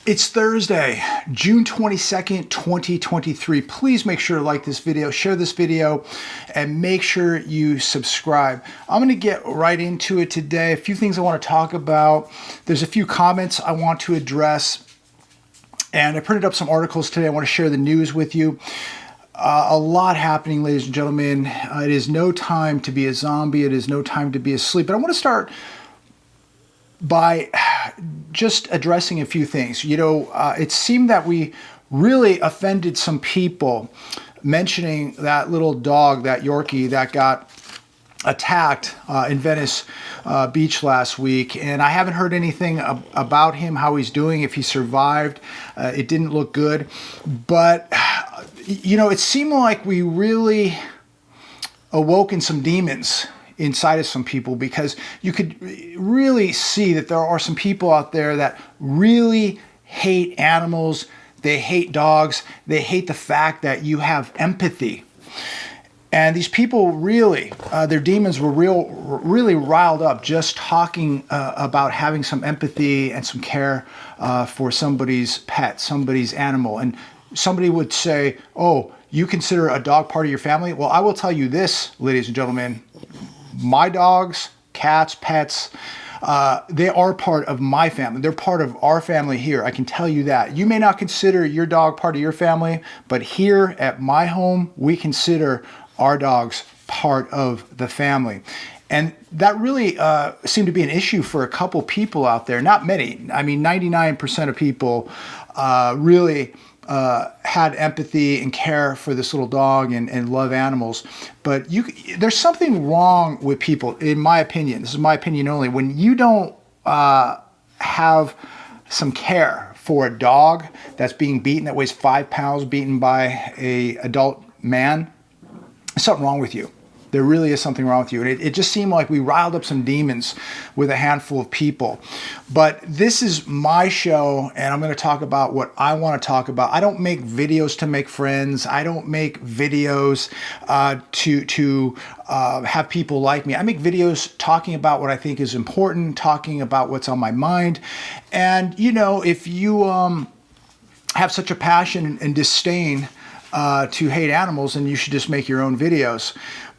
It's Thursday, June 22nd, 2023. Please make sure to like this video, share this video, and make sure you subscribe. I'm going to get right into it today. A few things I want to talk about. There's a few comments I want to address, and I printed up some articles today. I want to share the news with you. A lot happening, ladies and gentlemen. It is no time to be a zombie. It is no time to be asleep. But I want to start by just addressing a few things. You know, it seemed that we really offended some people mentioning that little dog, that Yorkie, that got attacked in Venice Beach last week. And I haven't heard anything about him, how he's doing, if he survived. It didn't look good. But, you know, it seemed like we really awoken some demons inside of some people, because you could really see that there are some people out there that really hate animals. They hate dogs. They hate the fact that you have empathy. And these people really, their demons were really riled up just talking about having some empathy and some care for somebody's pet, somebody's animal. And somebody would say, oh, you consider a dog part of your family? Well, I will tell you this, ladies and gentlemen. My dogs, cats, pets, they are part of my family. They're part of our family here. I can tell you that. You may not consider your dog part of your family, but here at my home, we consider our dogs part of the family. And that really seemed to be an issue for a couple people out there. Not many. I mean, 99% of people really had empathy and care for this little dog and love animals. But there's something wrong with people, in my opinion. This is my opinion only. When you don't have some care for a dog that's being beaten, that weighs 5 pounds, beaten by an adult man, there's something wrong with you. There really is something wrong with you. And it just seemed like we riled up some demons with a handful of people. But this is my show, and I'm going to talk about what I want to talk about. I don't make videos to make friends. I don't make videos to have people like me. I make videos talking about what I think is important, talking about what's on my mind. And, you know, if you have such a passion and disdain to hate animals, then you should just make your own videos.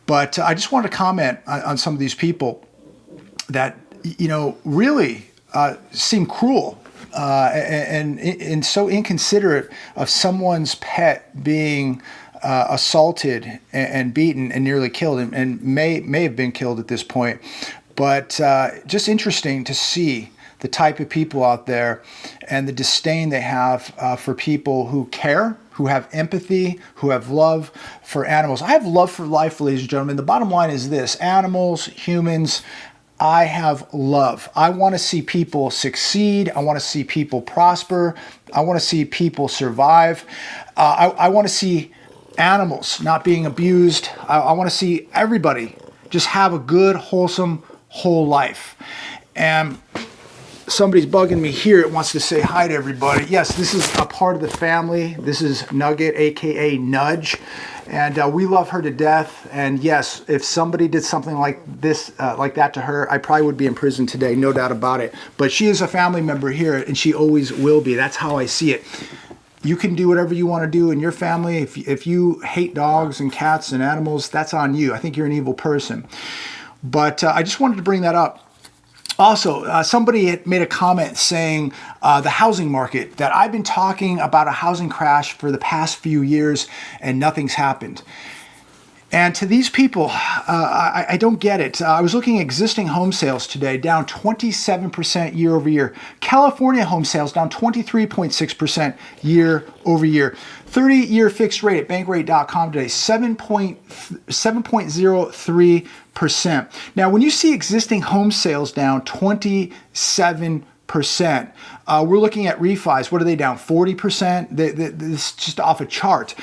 But I just wanted to comment on some of these people that, you know, really seem cruel and so inconsiderate of someone's pet being assaulted and beaten and nearly killed, and may have been killed at this point. But just interesting to see the type of people out there and the disdain they have for people who care, who have empathy, who have love for animals. I have love for life, ladies and gentlemen. The bottom line is this: animals, humans, I have love. I want to see people succeed. I want to see people prosper. I want to see people survive. I want to see animals not being abused. I want to see everybody just have a good, wholesome, whole life. And somebody's bugging me here. It wants to say hi to everybody. Yes, this is a part of the family. This is Nugget, aka Nudge, and we love her to death. And yes, if somebody did something like this, like that to her, I probably would be in prison today, no doubt about it. But she is a family member here, and she always will be. That's how I see it. You can do whatever you want to do in your family. If you hate dogs and cats and animals, that's on you. I think you're an evil person. But I just wanted to bring that up. Also, somebody had made a comment saying the housing market, that I've been talking about a housing crash for the past few years and nothing's happened. And to these people, I don't get it. I was looking at existing home sales today, down 27% year over year. California home sales down 23.6% year over year. 30-year fixed rate at bankrate.com today, 7.03%. Now, when you see existing home sales down 27%, we're looking at refis. What are they down? 40%? This is just off a chart.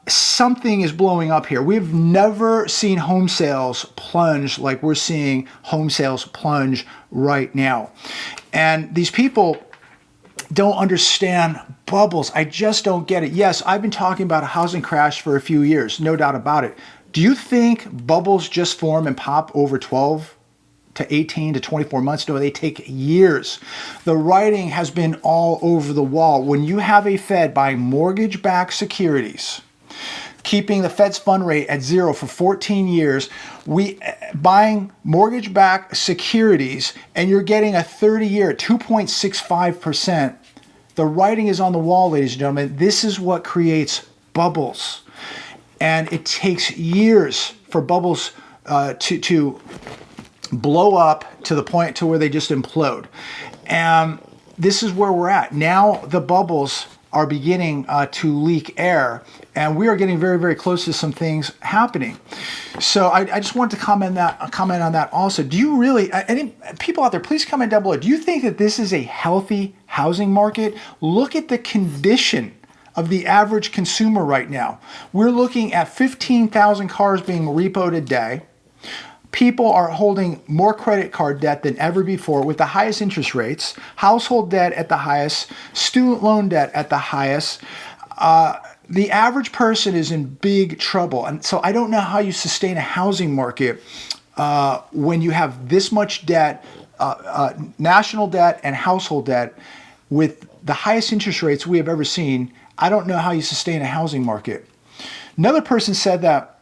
Something is blowing up here. We've never seen home sales plunge like we're seeing home sales plunge right now. And these people don't understand bubbles. I just don't get it. Yes, I've been talking about a housing crash for a few years, no doubt about it. Do you think bubbles just form and pop over 12 to 18 to 24 months. No, they take years. The writing has been all over the wall. When you have a Fed buying mortgage-backed securities, keeping the Fed's fund rate at 0 for 14 years, buying mortgage-backed securities, and you're getting a 30-year 2.65%. The writing is on the wall, ladies and gentlemen. This is what creates bubbles. And it takes years for bubbles to blow up to the point to where they just implode. And this is where we're at. Now the bubbles are beginning to leak air, and we are getting very, very close to some things happening. So I just wanted to comment on that also. Do you really, any people out there, please comment down below. Do you think that this is a healthy housing market? Look at the condition of the average consumer right now. We're looking at 15,000 cars being repoed a day. People are holding more credit card debt than ever before with the highest interest rates, household debt at the highest, student loan debt at the highest. The average person is in big trouble. And so I don't know how you sustain a housing market when you have this much debt, national debt and household debt with the highest interest rates we have ever seen. I don't know how you sustain a housing market. Another person said that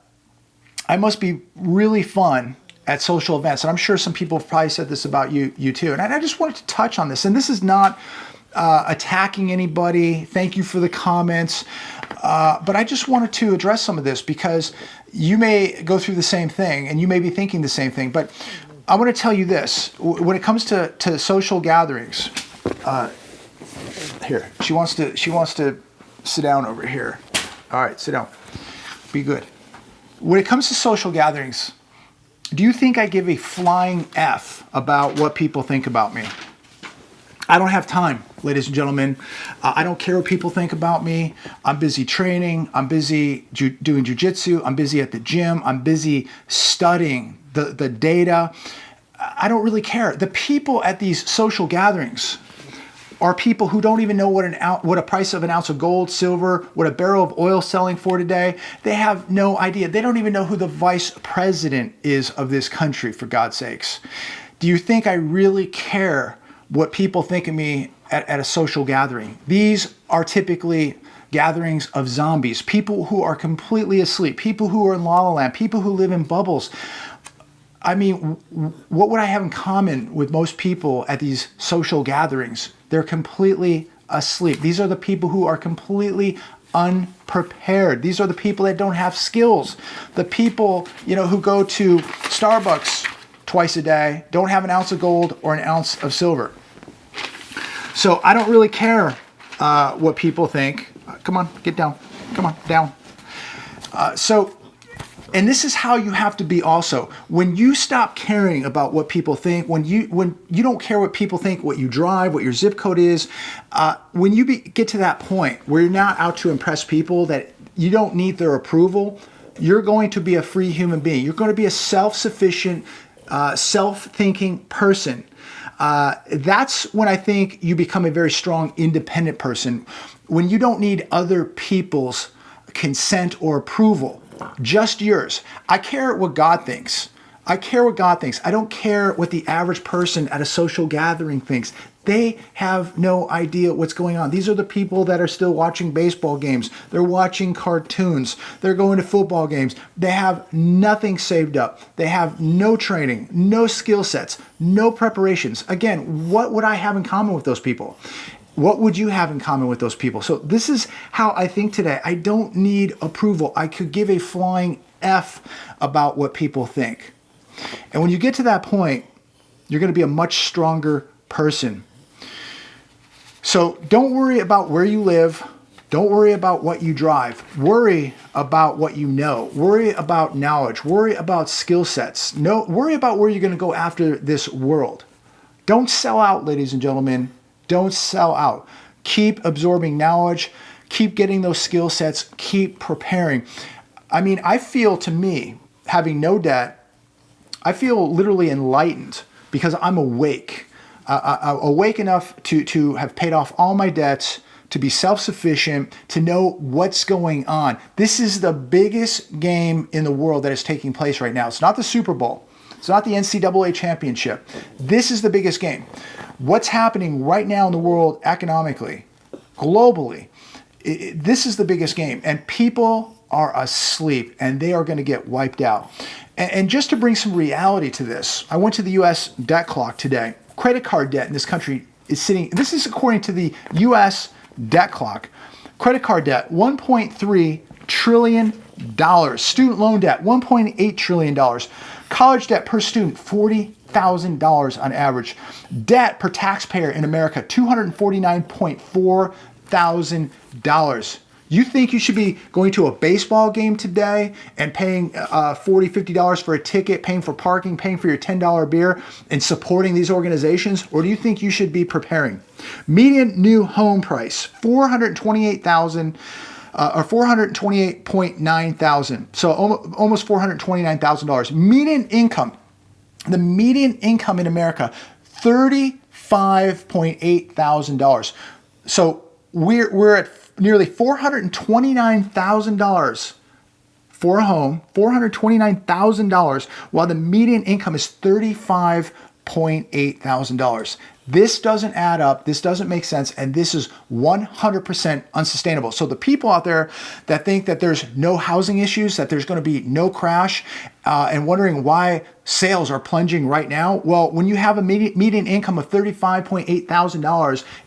I must be really fun at social events. And I'm sure some people have probably said this about you too. And I just wanted to touch on this. And this is not attacking anybody. Thank you for the comments. But I just wanted to address some of this because you may go through the same thing and you may be thinking the same thing. But I want to tell you this. When it comes to social gatherings, here, she wants to sit down over here. All right, sit down. Be good. When it comes to social gatherings, do you think I give a flying F about what people think about me? I don't have time, ladies and gentlemen. I don't care what people think about me. I'm busy training. I'm busy doing jujitsu. I'm busy at the gym. I'm busy studying the data. I don't really care. The people at these social gatherings are people who don't even know what a price of an ounce of gold, silver, what a barrel of oil selling for today. They have no idea. They don't even know who the vice president is of this country, for God's sakes. Do you think I really care what people think of me at a social gathering? These are typically gatherings of zombies, people who are completely asleep, people who are in La La Land, people who live in bubbles. I mean, what would I have in common with most people at these social gatherings? They're completely asleep. These are the people who are completely unprepared. These are the people that don't have skills. The people, who go to Starbucks twice a day, don't have an ounce of gold or an ounce of silver. So I don't really care what people think. Come on, get down. Come on, down. And this is how you have to be also. When you stop caring about what people think, when you don't care what people think, what you drive, what your zip code is, when you get to that point where you're not out to impress people, that you don't need their approval, you're going to be a free human being. You're going to be a self-sufficient, self-thinking person. That's when I think you become a very strong, independent person. When you don't need other people's consent or approval. Just yours. I care what God thinks. I care what God thinks. I don't care what the average person at a social gathering thinks. They have no idea what's going on. These are the people that are still watching baseball games. They're watching cartoons. They're going to football games. They have nothing saved up. They have no training, no skill sets, no preparations. Again, what would I have in common with those people? What would you have in common with those people? So this is how I think today. I don't need approval. I could give a flying F about what people think. And when you get to that point, you're going to be a much stronger person. So don't worry about where you live. Don't worry about what you drive. Worry about what you know. Worry about knowledge. Worry about skill sets. Worry about where you're going to go after this world. Don't sell out, ladies and gentlemen. Don't sell out. Keep absorbing knowledge. Keep getting those skill sets. Keep preparing. I mean, I feel, to me, having no debt, I feel literally enlightened because I'm awake. Awake enough to have paid off all my debts, to be self-sufficient, to know what's going on. This is the biggest game in the world that is taking place right now. It's not the Super Bowl. It's not the NCAA championship. This is the biggest game. What's happening right now in the world economically, globally, this is the biggest game. And people are asleep and they are going to get wiped out. And just to bring some reality to this, I went to the U.S. debt clock today. Credit card debt in this country is sitting, this is according to the U.S. debt clock. Credit card debt, $1.3 trillion. Student loan debt, $1.8 trillion. College debt per student, $40,000 on average. Debt per taxpayer in America, $249.4 thousand. You think you should be going to a baseball game today and paying $40, $50 for a ticket, paying for parking, paying for your $10 beer, and supporting these organizations? Or do you think you should be preparing? Median new home price, $428,000 or $428.9 thousand. So almost $429,000. Median income, the median income in America, $35.8 thousand. So we're at nearly $429,000 for a home, $429,000, while the median income is $35.8 thousand. This doesn't add up, this doesn't make sense, and this is 100% unsustainable. So the people out there that think that there's no housing issues, that there's going to be no crash, and wondering why sales are plunging right now, well, when you have a median income of $35.8 thousand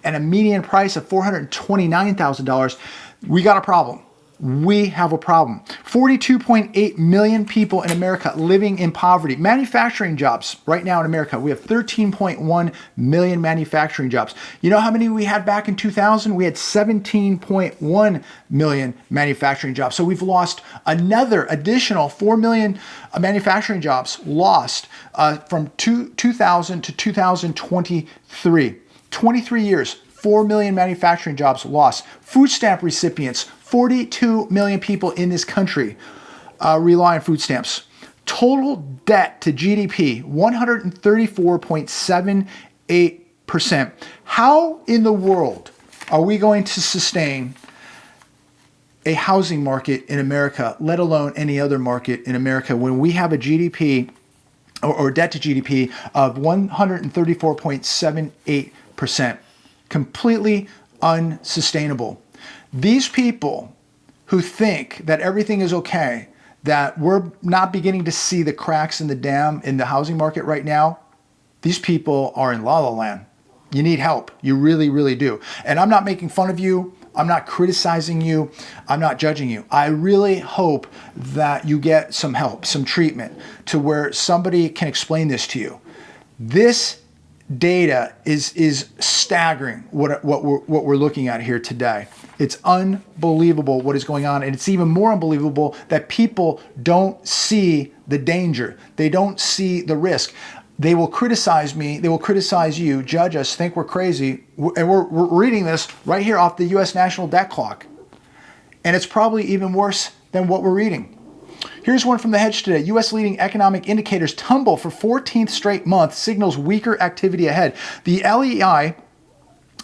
and a median price of $429,000, we got a problem. We have a problem. 42.8 million people in America living in poverty. Manufacturing jobs right now in America, we have 13.1 million manufacturing jobs. You know how many we had back in 2000? We had 17.1 million manufacturing jobs. So we've lost another additional 4 million manufacturing jobs lost from 2000 to 2023. 23 years, 4 million manufacturing jobs lost. Food stamp recipients, 42 million people in this country rely on food stamps. Total debt to GDP, 134.78%. How in the world are we going to sustain a housing market in America, let alone any other market in America, when we have a GDP or debt to GDP of 134.78%? Completely unsustainable. These people who think that everything is okay, that we're not beginning to see the cracks in the dam in the housing market right now, these people are in la la land. You need help. You really, really do. And I'm not making fun of you. I'm not criticizing you. I'm not judging you. I really hope that you get some help, some treatment, to where somebody can explain this to you. This data is staggering what we're looking at here today. It's unbelievable what is going on, and it's even more unbelievable that people don't see the danger. They don't see the risk. They will criticize me, they will criticize you, judge us, think we're crazy, and we're reading this right here off the U.S. national debt clock. And it's probably even worse than what we're reading. Here's one from the Hedge today. U.S. leading economic indicators tumble for 14th straight month, signals weaker activity ahead. The LEI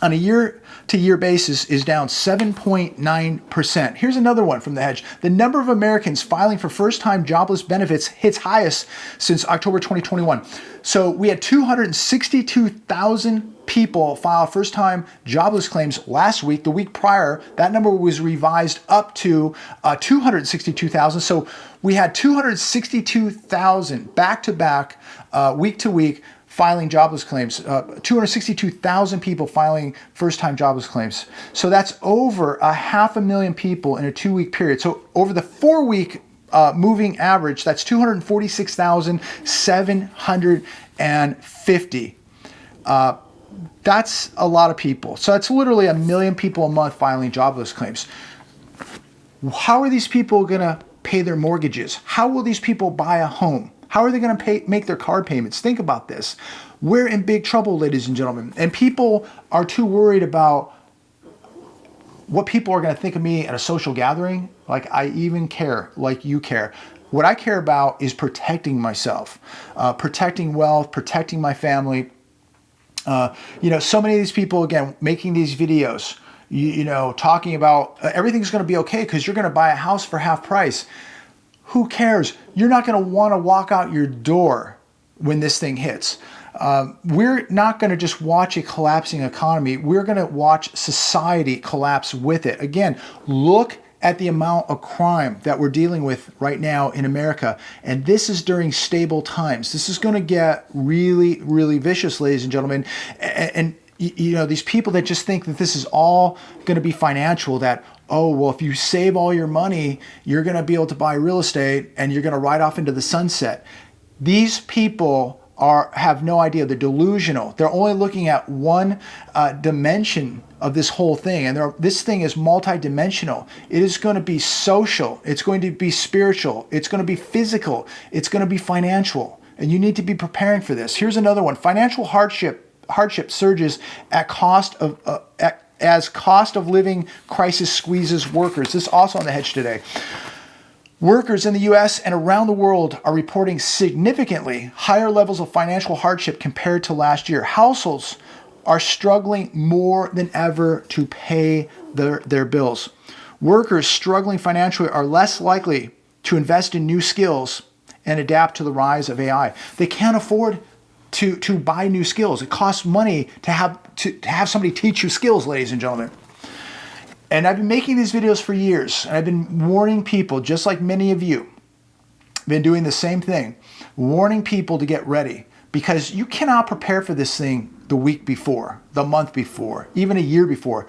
on a year-to-year basis is down 7.9%. Here's another one from the Hedge. The number of Americans filing for first-time jobless benefits hits highest since October 2021. So we had 262,000 people file first-time jobless claims last week. The week prior, that number was revised up to 262,000. So we had 262,000 back-to-back, week-to-week filing jobless claims, 262,000 people filing first-time jobless claims. So that's over 500,000 people in a 2-week period. So over the 4-week moving average, that's 246,750. That's a lot of people. So that's literally 1 million people a month filing jobless claims. How are these people going to pay their mortgages? How will these people buy a home? How are they going to make their car payments? Think about this. We're in big trouble, ladies and gentlemen. And people are too worried about what people are going to think of me at a social gathering. Like I even care, like you care. What I care about is protecting myself, protecting wealth, protecting my family. So many of these people, again, making these videos, talking about everything's going to be okay because you're going to buy a house for half price. Who cares? You're not going to want to walk out your door when this thing hits. We're not going to just watch a collapsing economy. We're going to watch society collapse with it. Again, look at the amount of crime that we're dealing with right now in America. And this is during stable times. This is going to get really, really vicious, ladies and gentlemen. And you know, these people that just think that this is all going to be financial, that, oh, well, if you save all your money, you're going to be able to buy real estate and you're going to ride off into the sunset. These people have no idea. They're delusional. They're only looking at one dimension of this whole thing. And this thing is multidimensional. It is going to be social. It's going to be spiritual. It's going to be physical. It's going to be financial. And you need to be preparing for this. Here's another one. Financial hardship surges as cost of living crisis squeezes workers. This is also on the Hedge today. Workers in the U.S. and around the world are reporting significantly higher levels of financial hardship compared to last year. Households are struggling more than ever to pay their bills. Workers struggling financially are less likely to invest in new skills and adapt to the rise of AI. They can't afford to buy new skills. It costs money to have somebody teach you skills, ladies and gentlemen. And I've been making these videos for years, and I've been warning people, just like many of you, been doing the same thing, warning people to get ready, because you cannot prepare for this thing the week before, the month before, even a year before.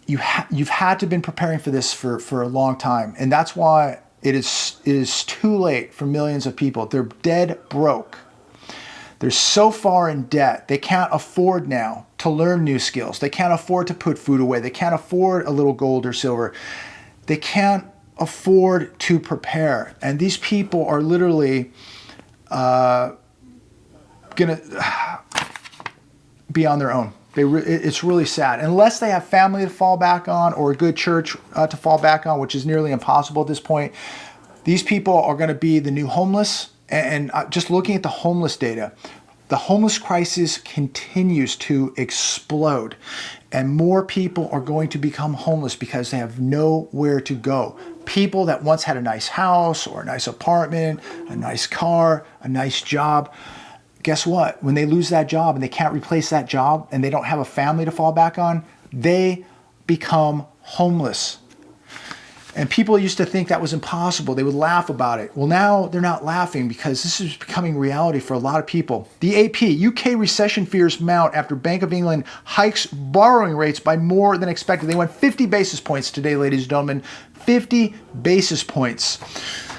You've had to been preparing for this for a long time, and that's why it is too late for millions of people. They're dead broke. They're so far in debt, they can't afford now to learn new skills. They can't afford to put food away. They can't afford a little gold or silver. They can't afford to prepare. And these people are literally going to be on their own. It's really sad. Unless they have family to fall back on or a good church to fall back on, which is nearly impossible at this point, these people are going to be the new homeless. And just looking at the homeless data, the homeless crisis continues to explode, and more people are going to become homeless because they have nowhere to go. People that once had a nice house or a nice apartment, a nice car, a nice job, guess what? When they lose that job and they can't replace that job and they don't have a family to fall back on, they become homeless. And people used to think that was impossible. They would laugh about it. Well, now they're not laughing because this is becoming reality for a lot of people. The AP, UK recession fears mount after Bank of England hikes borrowing rates by more than expected. They went 50 basis points today, ladies and gentlemen. 50 basis points.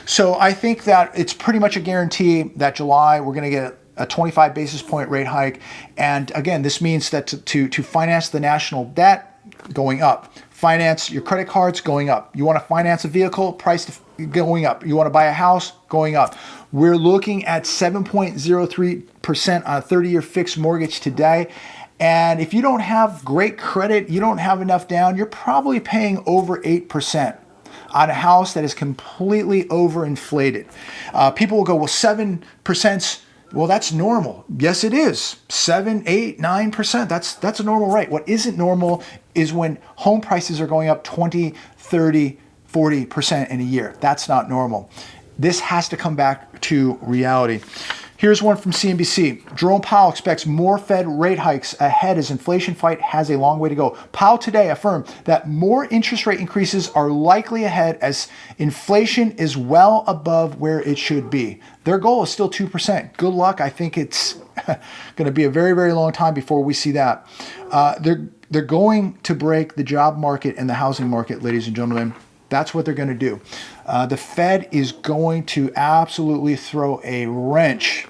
So I think that it's pretty much a guarantee that July we're going to get a 25 basis point rate hike. And again, this means that to finance the national debt, going up. Finance your credit cards, going up. You want to finance a vehicle, price going up. You want to buy a house, going up. We're looking at 7.03% on a 30-year fixed mortgage today. And if you don't have great credit, you don't have enough down, you're probably paying over 8% on a house that is completely overinflated. People will go, well, 7%. Well, that's normal. Yes, it is. 7, 8, 9%. That's a normal rate. What isn't normal is when home prices are going up 20, 30, 40% in a year. That's not normal. This has to come back to reality. Here's one from CNBC. Jerome Powell expects more Fed rate hikes ahead as inflation fight has a long way to go. Powell today affirmed that more interest rate increases are likely ahead as inflation is well above where it should be. Their goal is still 2%. Good luck. I think it's going to be a very, very long time before we see that. They're going to break the job market and the housing market, ladies and gentlemen. That's what they're going to do. The Fed is going to absolutely throw a wrench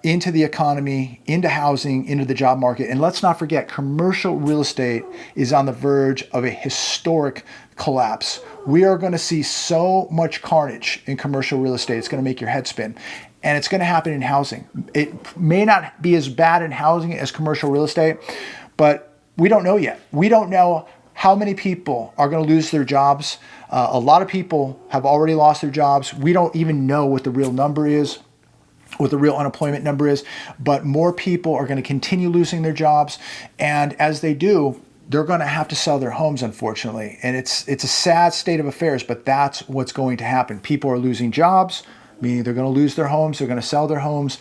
into the economy, into housing, into the job market. And let's not forget, commercial real estate is on the verge of a historic collapse. We are going to see so much carnage in commercial real estate. It's going to make your head spin. And it's going to happen in housing. It may not be as bad in housing as commercial real estate, but we don't know yet. We don't know how many people are going to lose their jobs. A lot of people have already lost their jobs. We don't even know what the real number is, what the real unemployment number is, but more people are going to continue losing their jobs. And as they do, they're going to have to sell their homes, unfortunately. And it's a sad state of affairs, but that's what's going to happen. People are losing jobs. meaning they're going to lose their homes, they're going to sell their homes.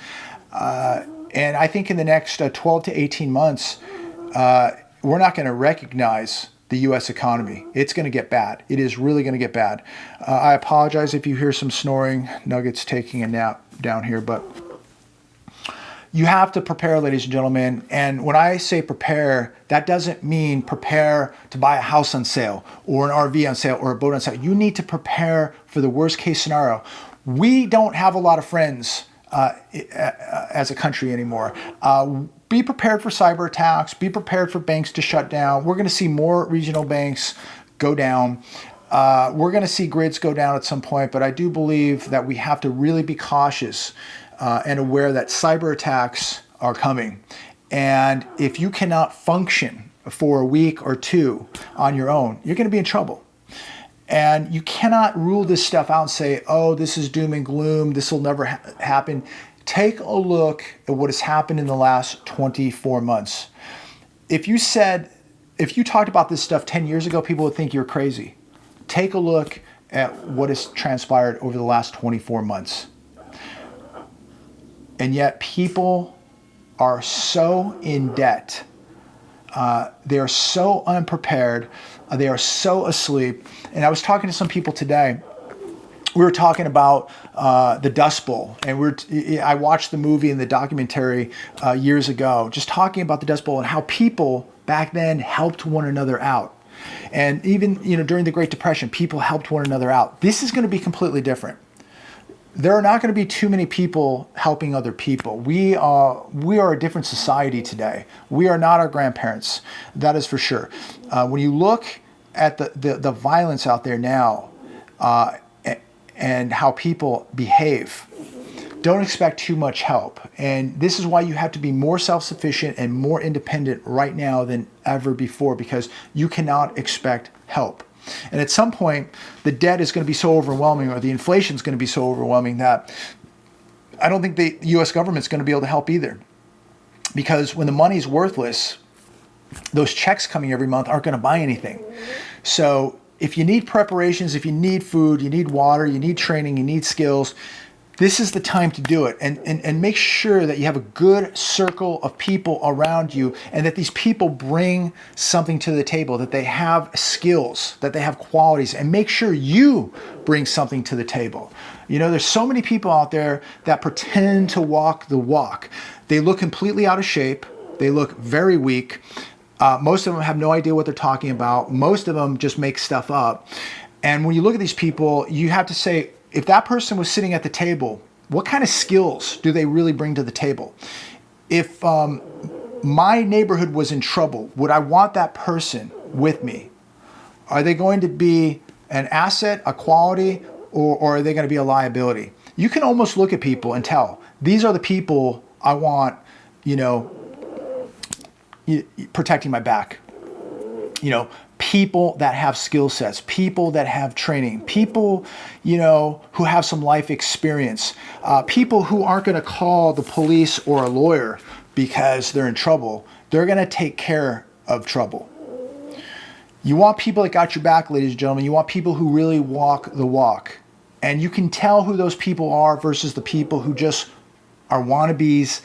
And I think in the next 12 to 18 months, we're not going to recognize the U.S. economy. It's going to get bad. It is really going to get bad. I apologize if you hear some snoring. Nugget's taking a nap down here, but you have to prepare, ladies and gentlemen. And when I say prepare, that doesn't mean prepare to buy a house on sale or an RV on sale or a boat on sale. You need to prepare for the worst case scenario. We don't have a lot of friends as a country anymore. Be prepared for cyber attacks. Be prepared for banks to shut down. We're going to see more regional banks go down. We're going to see grids go down at some point, but I do believe that we have to really be cautious and aware that cyber attacks are coming. And if you cannot function for a week or two on your own, you're going to be in trouble. And you cannot rule this stuff out and say, oh, this is doom and gloom, this will never happen. Take a look at what has happened in the last 24 months. If you talked about this stuff 10 years ago, people would think you're crazy. Take a look at what has transpired over the last 24 months. And yet people are so in debt. They are so unprepared. They are so asleep. And I was talking to some people today. We were talking about the Dust Bowl, and I watched the movie and the documentary years ago, just talking about the Dust Bowl and how people back then helped one another out. And even during the Great Depression, people helped one another out. This is going to be completely different. There are not going to be too many people helping other people. We are a different society today. We are not our grandparents. That is for sure. When you look at the violence out there now and how people behave, don't expect too much help. And this is why you have to be more self-sufficient and more independent right now than ever before, because you cannot expect help. And at some point, the debt is going to be so overwhelming, or the inflation is going to be so overwhelming, that I don't think the U.S. government is going to be able to help either. Because when the money's worthless, those checks coming every month aren't going to buy anything. So if you need preparations, if you need food, you need water, you need training, you need skills, this is the time to do it. And make sure that you have a good circle of people around you, and that these people bring something to the table, that they have skills, that they have qualities, and make sure you bring something to the table. There's so many people out there that pretend to walk the walk. They look completely out of shape. They look very weak. Most of them have no idea what they're talking about. Most of them just make stuff up. And when you look at these people, you have to say, if that person was sitting at the table, what kind of skills do they really bring to the table? If my neighborhood was in trouble, would I want that person with me? Are they going to be an asset, a quality, or are they going to be a liability? You can almost look at people and tell, these are the people I want, protecting my back. People that have skill sets, people that have training, people, who have some life experience, people who aren't going to call the police or a lawyer because they're in trouble. They're going to take care of trouble. You want people that got your back, ladies and gentlemen. You want people who really walk the walk. And you can tell who those people are versus the people who just are wannabes.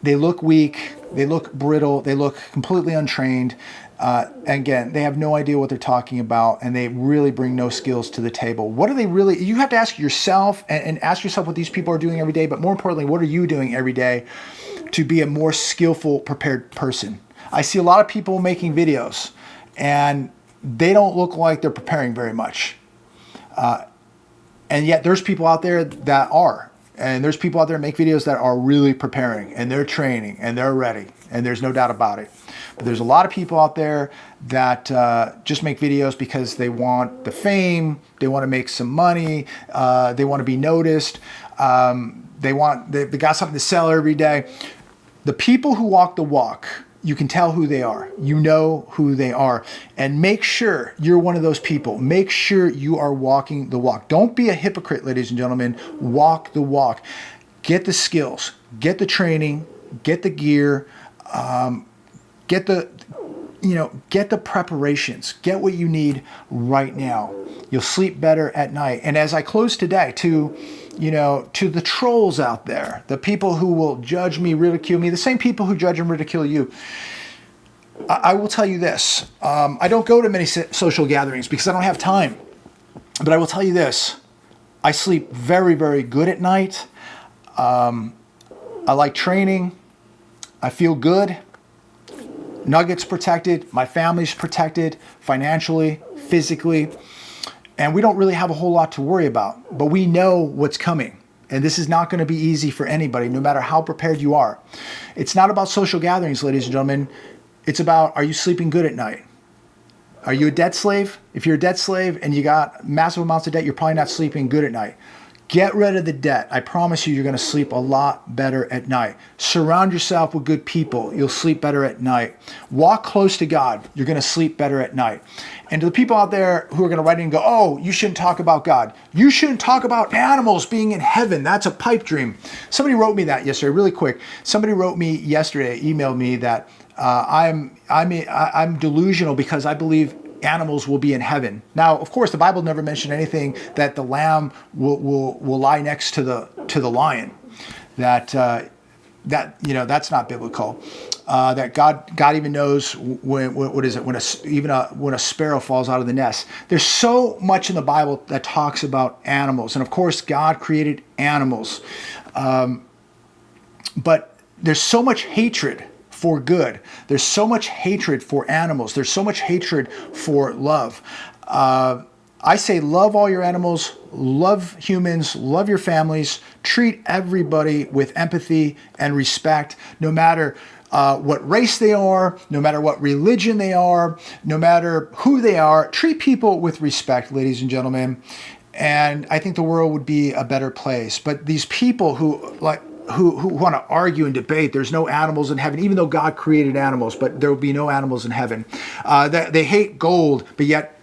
They look weak. They look brittle. They look completely untrained. Again, they have no idea what they're talking about, and they really bring no skills to the table. What are they really? You have to ask yourself and ask yourself what these people are doing every day, but more importantly, what are you doing every day to be a more skillful, prepared person? I see a lot of people making videos, and they don't look like they're preparing very much. And yet there's people out there that are. And there's people out there that make videos that are really preparing, and they're training, and they're ready, and there's no doubt about it. But there's a lot of people out there that just make videos because they want the fame, they want to make some money, they want to be noticed, they got something to sell every day. The people who walk the walk, you can tell who they are. You know who they are. And make sure you're one of those people. Make sure you are walking the walk. Don't be a hypocrite, ladies and gentlemen. Walk the walk. Get the skills. Get the training. Get the gear. get the preparations, get what you need right now. You'll sleep better at night. And as I close today, to the trolls out there, the people who will judge me, ridicule me, the same people who judge and ridicule you, I will tell you this. I don't go to many social gatherings because I don't have time. But I will tell you this. I sleep very, very good at night. I like training. I feel good. Nuggets protected. My family's protected financially, physically. And we don't really have a whole lot to worry about. But we know what's coming. And this is not going to be easy for anybody, no matter how prepared you are. It's not about social gatherings, ladies and gentlemen. It's about, are you sleeping good at night? Are you a debt slave? If you're a debt slave and you got massive amounts of debt, you're probably not sleeping good at night. Get rid of the debt. I promise you, you're going to sleep a lot better at night. Surround yourself with good people. You'll sleep better at night. Walk close to God. You're going to sleep better at night. And to the people out there who are going to write in and go, oh, you shouldn't talk about God. You shouldn't talk about animals being in heaven. That's a pipe dream. Somebody wrote me that yesterday, really quick. Somebody wrote me yesterday, emailed me that I'm delusional because I believe animals will be in heaven. Now, of course, the Bible never mentioned anything that the lamb will lie next to the lion. That's not biblical. That God even knows when a sparrow falls out of the nest. There's so much in the Bible that talks about animals, and of course, God created animals, but there's so much hatred for good. There's so much hatred for animals. There's so much hatred for love. I say love all your animals, love humans, love your families, treat everybody with empathy and respect, no matter what race they are, no matter what religion they are, no matter who they are. Treat people with respect, ladies and gentlemen. And I think the world would be a better place. But these people who want to argue and debate, there's no animals in heaven, even though God created animals, but there will be no animals in heaven. They hate gold, but yet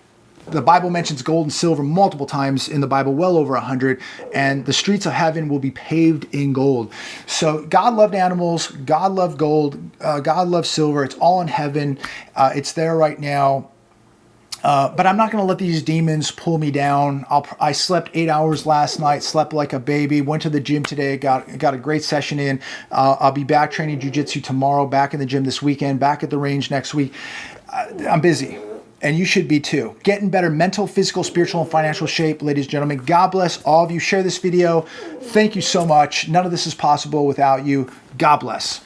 the Bible mentions gold and silver multiple times in the Bible, well over 100, and the streets of heaven will be paved in gold. So God loved animals, God loved gold, God loved silver. It's all in heaven. It's there right now. But I'm not going to let these demons pull me down. I slept 8 hours last night, slept like a baby, went to the gym today, got a great session in. I'll be back training jiu-jitsu tomorrow, back in the gym this weekend, back at the range next week. I'm busy, and you should be too. Get in better mental, physical, spiritual, and financial shape, ladies and gentlemen. God bless all of you. Share this video. Thank you so much. None of this is possible without you. God bless.